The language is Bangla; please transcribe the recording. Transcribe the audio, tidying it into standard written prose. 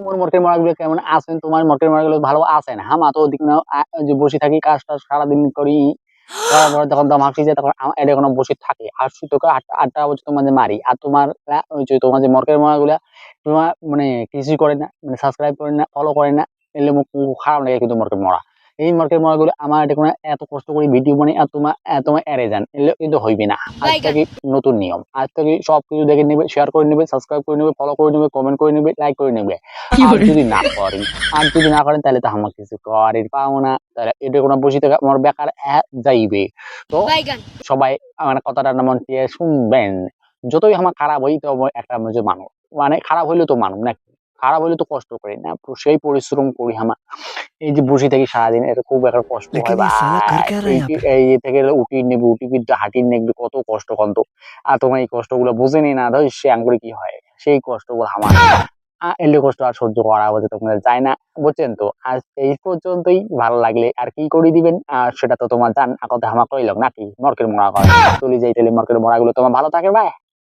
তোমার মর্কের মরাগুলো কেমন আছেন? তোমার মর্কের মরাগুলো ভালো আছেন? হামা তো ওদিক না যে বসে থাকি কাজ-টাজ সারাদিন করি। করার পরে যখন দম হাঁকছি যায় তখন এটা এখনো বসে থাকি। হাঁটছি তোকে ৮টা বছর তোমার যে মারি। আর তোমার ওই যে তোমার যে মর্কের মরাগুলা তোমার মানে কিছুই করে না, মানে সাবস্ক্রাইব করে না, ফলো করে না। এলে মুখ খারাপ লাগে কিন্তু মর্কের মরা। এই মর্কের মরাগুলো আমার এটা কোনো এত কষ্ট করে ভিডিও বানাই আর তোমার এড়ে যান। এলে কিন্তু হইবে না। আজ থেকে নতুন নিয়ম। আজ থেকে সবকিছু দেখে নিবে, শেয়ার করে নিবে, সাবস্ক্রাইব করে নিবে, ফলো করে নিবে, কমেন্ট করে নিবে, লাইক করে নিবে। আর যদি না করেন তাহলে তো আমার কিছু করার পাবো না। তাহলে এটা কোনো বসে থেকে আমার বেকার যাইবে। তো সবাই মানে কথাটা মন দিয়ে শুনবেন। যতই আমার খারাপ হই তো একটা মানুষ মানে খারাপ হইলেও তো মানুষ নাকি, খারাপ হইলে তো কষ্ট করি না, সেই পরিশ্রম করি আমার। এই যে বসে থাকি সারাদিন এটা খুব একটা কষ্ট হয় लेकिन ये साला कर ভাই। क्या रहा है यहाँ पे? এই থেকে উঠি নেবে উঠি কিন্তু হাঁটি নেবে কত কষ্ট কন্ত। আর তোমার এই কষ্টগুলো বুঝেনি না ধর সে আঙ্গুরে কি হয় সেই কষ্টগুলো আমার এলে কষ্ট আর সহ্য করা বলতে তোমাদের যায় না। বুঝছেন তো? আজ এই পর্যন্তই। ভালো লাগলে আর কি করে দিবেন আর সেটা তো তোমার জান কথা হামা কইলাম নাকি মর্কের মরা করে চলে যাই তাহলে মর্কের মরা গুলো তোমার ভালো থাকে ভাই।